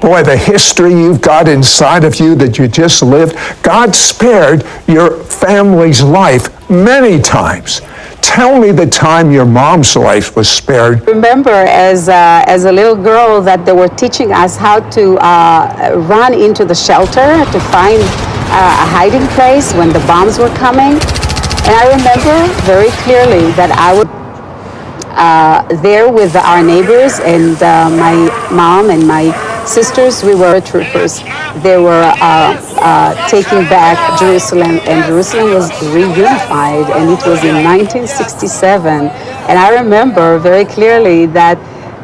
Boy, the history you've got inside of you that you just lived, God spared your family's life many times. Tell me the time your mom's life was spared. I remember as a little girl that they were teaching us how to run into the shelter to find a hiding place when the bombs were coming. And I remember very clearly that I was there with our neighbors and my mom and my sisters. We were troopers. They were taking back Jerusalem, and Jerusalem was reunified, and it was in 1967. And I remember very clearly that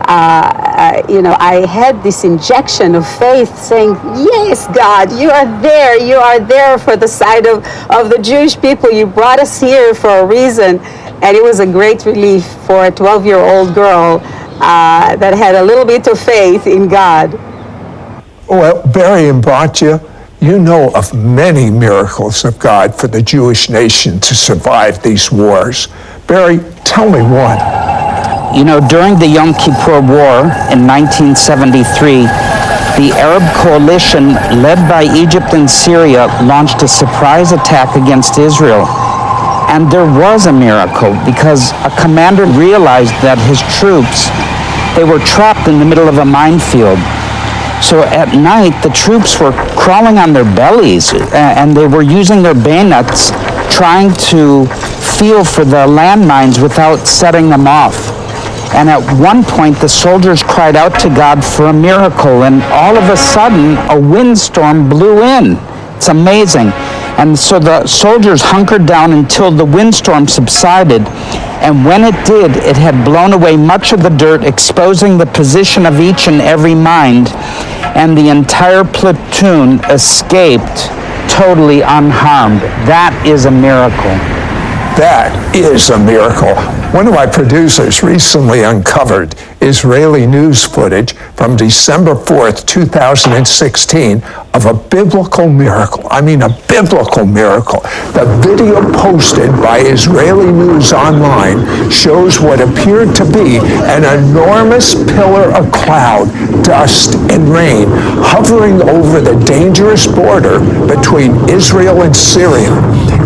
I had this injection of faith saying, yes, God, you are there for the side of the Jewish people. You brought us here for a reason. And it was a great relief for a 12-year-old girl that had a little bit of faith in God. Well, Barry and Batya, you know of many miracles of God for the Jewish nation to survive these wars. Barry, tell me one. You know, during the Yom Kippur War in 1973, the Arab coalition led by Egypt and Syria launched a surprise attack against Israel. And there was a miracle because a commander realized that his troops, they were trapped in the middle of a minefield. So at night, the troops were crawling on their bellies and they were using their bayonets trying to feel for the landmines without setting them off. And at one point, the soldiers cried out to God for a miracle, and all of a sudden, a windstorm blew in. It's amazing. And so the soldiers hunkered down until the windstorm subsided. And when it did, it had blown away much of the dirt, exposing the position of each and every mine. And the entire platoon escaped totally unharmed. That is a miracle. That is a miracle. One of my producers recently uncovered Israeli news footage from December 4th, 2016 of a biblical miracle. I mean, a biblical miracle. The video posted by Israeli News Online shows what appeared to be an enormous pillar of cloud, dust, and rain hovering over the dangerous border between Israel and Syria,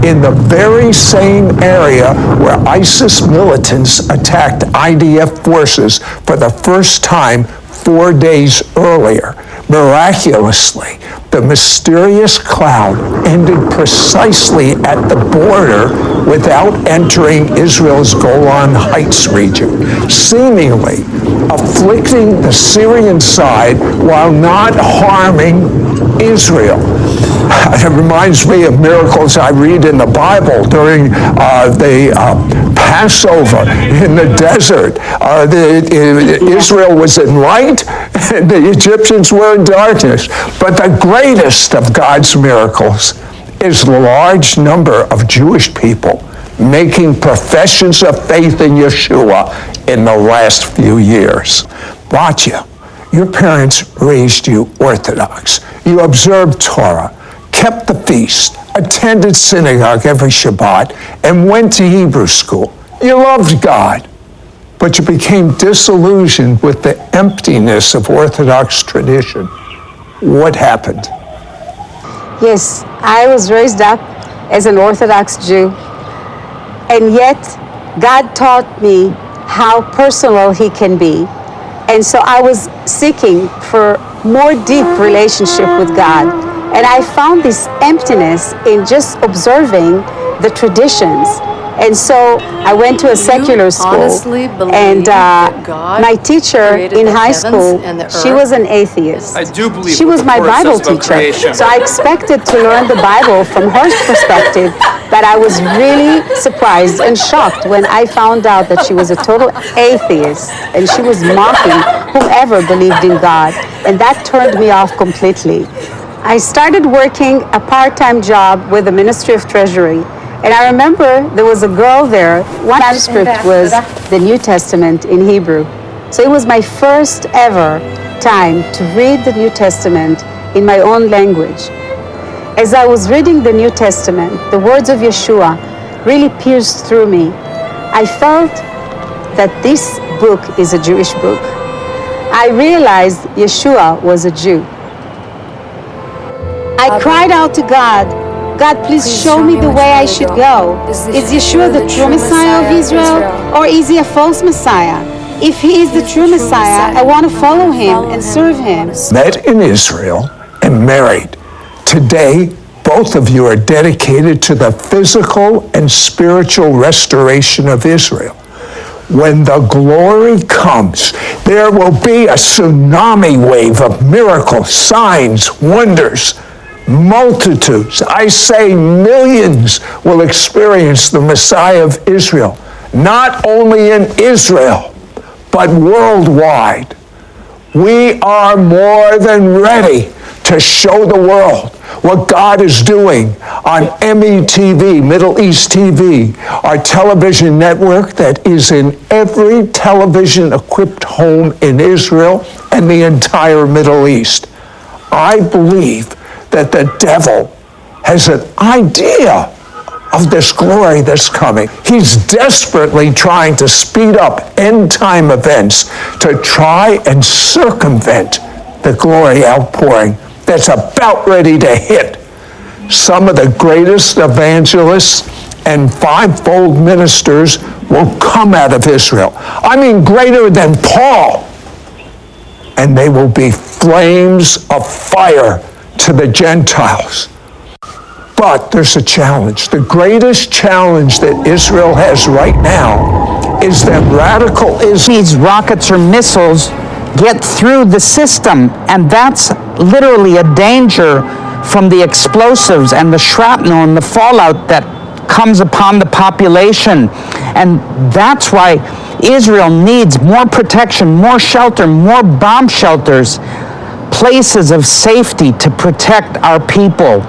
in the very same area where ISIS militants attacked IDF forces for the first time 4 days earlier. Miraculously, the mysterious cloud ended precisely at the border without entering Israel's Golan Heights region, seemingly afflicting the Syrian side while not harming Israel. It reminds me of miracles I read in the Bible during the Passover in the desert. Israel was in light, and the Egyptians were in darkness. But the greatest of God's miracles is the large number of Jewish people making professions of faith in Yeshua in the last few years. Batya, your parents raised you Orthodox. You observed Torah, kept the feast, attended synagogue every Shabbat, and went to Hebrew school. You loved God, but you became disillusioned with the emptiness of Orthodox tradition. What happened? Yes, I was raised up as an Orthodox Jew, and yet God taught me how personal He can be. And so I was seeking for more deep relationship with God. And I found this emptiness in just observing the traditions. And so I went to a secular school, and my teacher in high school, she was an atheist. I do believe she was my Bible teacher. So I expected to learn the Bible from her perspective, but I was really surprised and shocked when I found out that she was a total atheist, and she was mocking whomever believed in God. And that turned me off completely. I started working a part-time job with the Ministry of Treasury. And I remember there was a girl there. One manuscript was the New Testament in Hebrew. So it was my first ever time to read the New Testament in my own language. As I was reading the New Testament, the words of Yeshua really pierced through me. I felt that this book is a Jewish book. I realized Yeshua was a Jew. I cried out to God, God, please show me the way I should go. Is Yeshua the true Messiah of Israel, or is he a false Messiah? If he is the true Messiah, I want to follow him and serve him. Met in Israel and married. Today, both of you are dedicated to the physical and spiritual restoration of Israel. When the glory comes, there will be a tsunami wave of miracles, signs, wonders. Multitudes, I say millions, will experience the Messiah of Israel, not only in Israel, but worldwide. We are more than ready to show the world what God is doing on METV, Middle East TV, our television network that is in every television-equipped home in Israel and the entire Middle East. I believe that the devil has an idea of this glory that's coming. He's desperately trying to speed up end-time events to try and circumvent the glory outpouring that's about ready to hit. Some of the greatest evangelists and fivefold ministers will come out of Israel. I mean, greater than Paul. And they will be flames of fire to the Gentiles. But there's a challenge. The greatest challenge that Israel has right now is that radical Islam. These rockets or missiles get through the system, and that's literally a danger from the explosives and the shrapnel and the fallout that comes upon the population. And that's why Israel needs more protection, more shelter, more bomb shelters, places of safety to protect our people.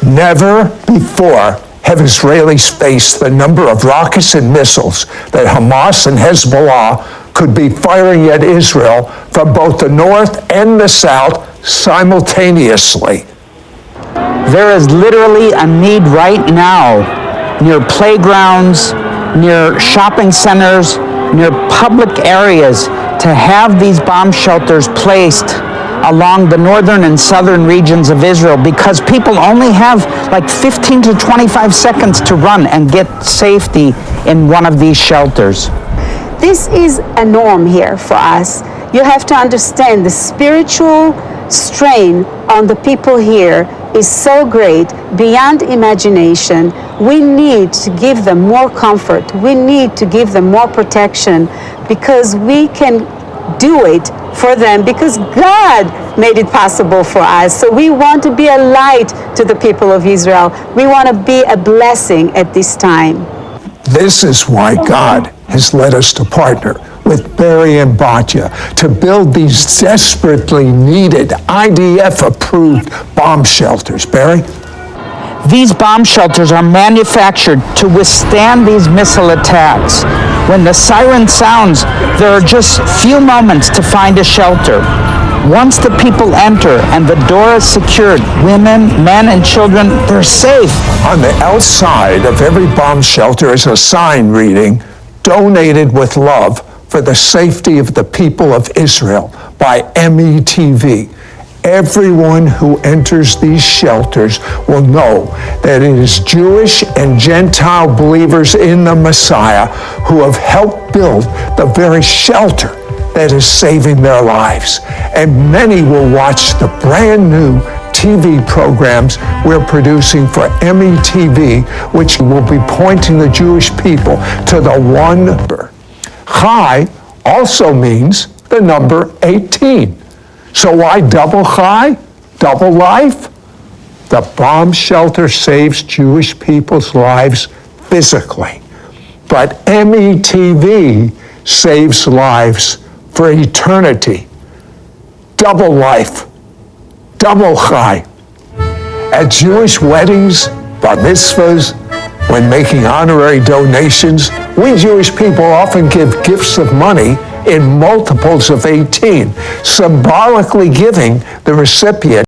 Never before have Israelis faced the number of rockets and missiles that Hamas and Hezbollah could be firing at Israel from both the north and the south simultaneously. There is literally a need right now near playgrounds, near shopping centers, near public areas to have these bomb shelters placed along the northern and southern regions of Israel, because people only have like 15 to 25 seconds to run and get safety in one of these shelters. This is a norm here for us. You have to understand the spiritual strain on the people here is so great, beyond imagination. We need to give them more comfort. We need to give them more protection, because we can do it for them, because God made it possible for us. So we want to be a light to the people of Israel. We want to be a blessing at this time. This is why God has led us to partner with Barry and Batya to build these desperately needed IDF-approved bomb shelters. Barry? These bomb shelters are manufactured to withstand these missile attacks. When the siren sounds, there are just few moments to find a shelter. Once the people enter and the door is secured, women, men, and children, they're safe. On the outside of every bomb shelter is a sign reading, "Donated with love for the safety of the people of Israel" by METV. Everyone who enters these shelters will know that it is Jewish and Gentile believers in the Messiah who have helped build the very shelter that is saving their lives. And many will watch the brand new TV programs we're producing for METV, which will be pointing the Jewish people to the one number. Chai also means the number 18. So why double chai? Double life? The bomb shelter saves Jewish people's lives physically, but METV saves lives for eternity. Double life, double chai. At Jewish weddings, bar mitzvahs, when making honorary donations, we Jewish people often give gifts of money in multiples of 18, symbolically giving the recipient